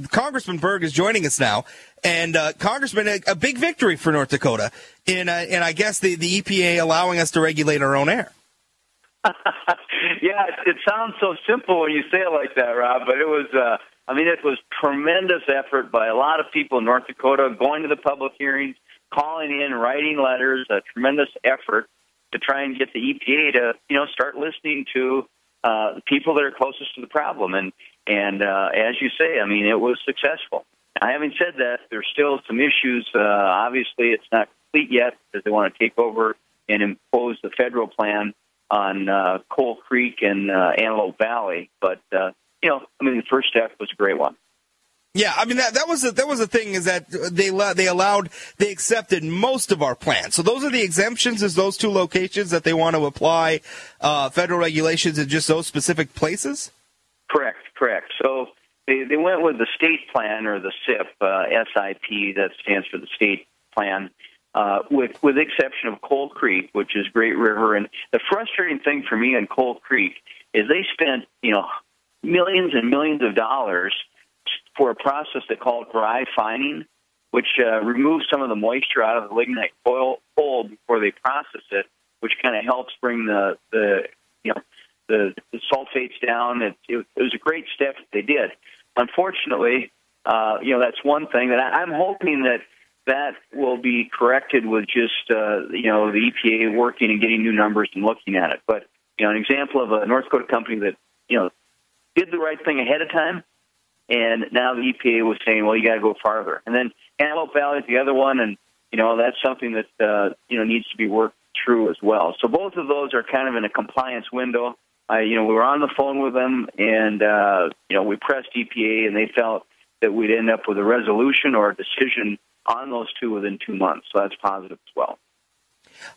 Congressman Berg is joining us now, and Congressman, a big victory for North Dakota in I guess the EPA allowing us to regulate our own air. Yeah, it sounds so simple when you say it like that, Rob, but it was, it was tremendous effort by a lot of people in North Dakota going to the public hearings, calling in, writing letters, a tremendous effort to try and get the EPA to, start listening to the people that are closest to the problem. And as you say, it was successful. Now, having said that, there's still some issues. Obviously, it's not complete yet because they want to take over and impose the federal plan on Coal Creek and Antelope Valley. But, the first step was a great one. Yeah, that was the thing is that they accepted most of our plans. So those are the exemptions, is those two locations that they want to apply federal regulations in just those specific places? Correct. So they went with the state plan, or the SIP, SIP, that stands for the state plan, with the exception of Coal Creek, which is Great River. And the frustrating thing for me on Coal Creek is they spent, millions and millions of dollars for a process they call dry fining, which removes some of the moisture out of the lignite coal before they process it, which kind of helps bring the sulfates down. It was a great step that they did. Unfortunately, that's one thing that I'm hoping that will be corrected with just the EPA working and getting new numbers and looking at it. But an example of a North Dakota company that did the right thing ahead of time, and now the EPA was saying, well, you got to go farther. And then Antelope Valley is the other one, and that's something that needs to be worked through as well. So both of those are kind of in a compliance window. We were on the phone with them, and we pressed EPA, and they felt that we'd end up with a resolution or a decision on those two within 2 months. So that's positive as well.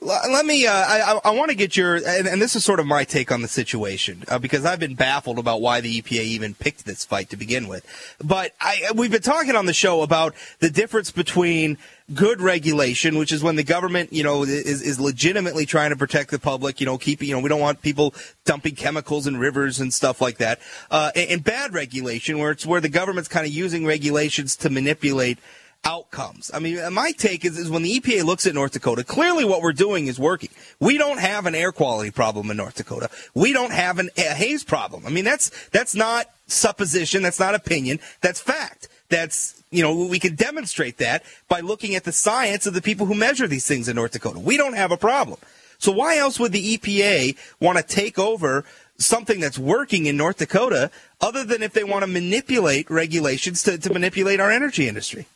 Let me, I want to get your, and this is sort of my take on the situation, because I've been baffled about why the EPA even picked this fight to begin with. But we've been talking on the show about the difference between good regulation, which is when the government, is legitimately trying to protect the public, we don't want people dumping chemicals in rivers and stuff like that, and bad regulation, where the government's kind of using regulations to manipulate outcomes. My take is when the EPA looks at North Dakota, clearly what we're doing is working. We don't have an air quality problem in North Dakota. We don't have a haze problem. That's not supposition. That's not opinion. That's fact. That's, we can demonstrate that by looking at the science of the people who measure these things in North Dakota. We don't have a problem. So why else would the EPA want to take over something that's working in North Dakota, other than if they want to manipulate regulations to manipulate our energy industry?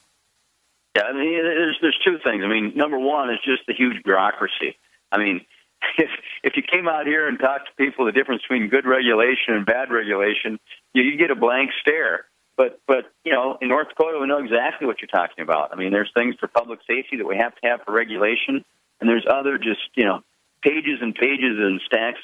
Yeah, there's two things. Number one is just the huge bureaucracy. If you came out here and talked to people the difference between good regulation and bad regulation, you get a blank stare. But in North Dakota, we know exactly what you're talking about. There's things for public safety that we have to have for regulation, and there's other just, pages and pages and stacks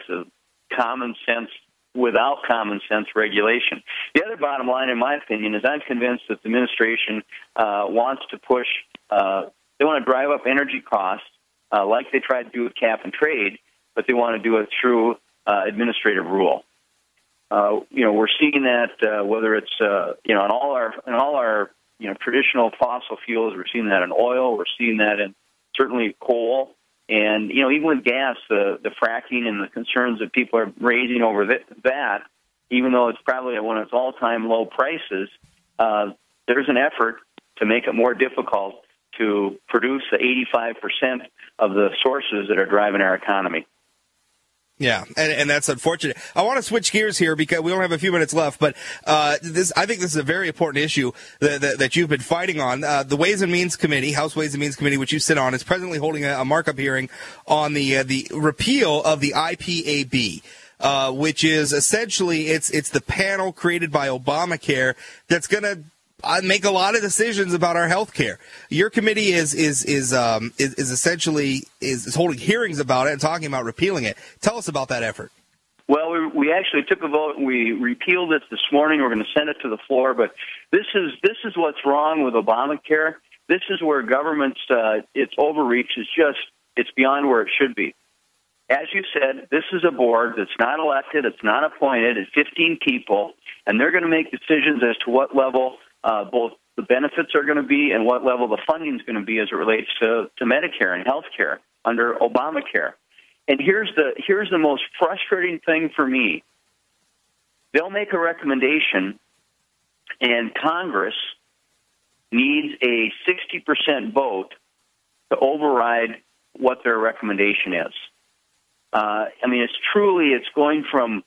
of common sense without common sense regulation. The other bottom line, in my opinion, is I'm convinced that the administration wants to push, they want to drive up energy costs like they tried to do with cap and trade, but they want to do it through administrative rule. We're seeing that whether it's in all our traditional fossil fuels. We're seeing that in oil. We're seeing that in certainly coal. And, even with gas, the fracking and the concerns that people are raising over that, even though it's probably at one of its all-time low prices, there's an effort to make it more difficult to produce the 85% of the sources that are driving our economy. Yeah, and that's unfortunate. I want to switch gears here because we only have a few minutes left, but I think this is a very important issue that you've been fighting on. The Ways and Means Committee, House Ways and Means Committee, which you sit on, is presently holding a markup hearing on the repeal of the IPAB. Which is essentially it's the panel created by Obamacare that's going to make a lot of decisions about our health care. Your committee is essentially holding hearings about it and talking about repealing it. Tell us about that effort. Well, we actually took a vote. We repealed it this morning. We're going to send it to the floor. But this is what's wrong with Obamacare. This is where government's its overreach is it's beyond where it should be. as you said, this is a board that's not elected, it's not appointed, it's 15 people, and they're going to make decisions as to what level both the benefits are going to be and what level the funding is going to be as it relates to Medicare and health care under Obamacare. And here's the most frustrating thing for me. They'll make a recommendation, and Congress needs a 60% vote to override what their recommendation is. It's going from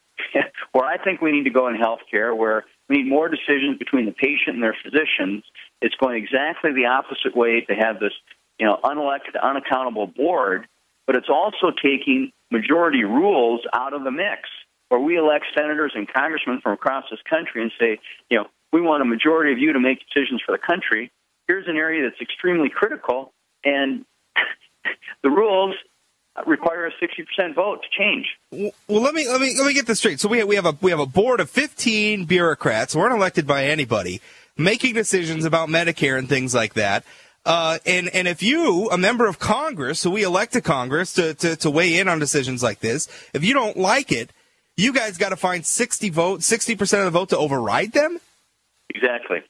where I think we need to go in healthcare, where we need more decisions between the patient and their physicians. It's going exactly the opposite way to have this, unelected, unaccountable board, but it's also taking majority rules out of the mix, where we elect senators and congressmen from across this country and say, we want a majority of you to make decisions for the country. Here's an area that's extremely critical, and the rules require a 60% vote to change. Well, let me get this straight. So we have a board of 15 bureaucrats, weren't elected by anybody, making decisions about Medicare and things like that. And if you, a member of Congress, who we elect to Congress to weigh in on decisions like this, if you don't like it, you guys got to find 60% of the vote to override them? Exactly.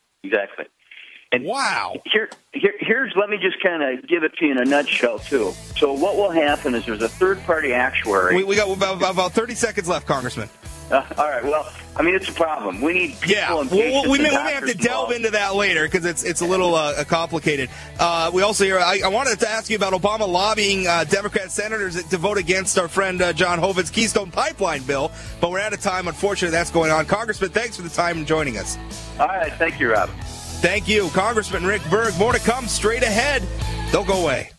And wow. Here's let me just kind of give it to you in a nutshell, too. So what will happen is there's a third-party actuary. We got about 30 seconds left, Congressman. All right. Well, it's a problem. We need people and patients. We may have to delve into that later because it's a little complicated. We also hear. I wanted to ask you about Obama lobbying Democrat senators to vote against our friend John Hoeven's Keystone Pipeline bill, but we're out of time. Unfortunately, that's going on. Congressman, thanks for the time and joining us. All right. Thank you, Rob. Thank you, Congressman Rick Berg. More to come straight ahead. Don't go away.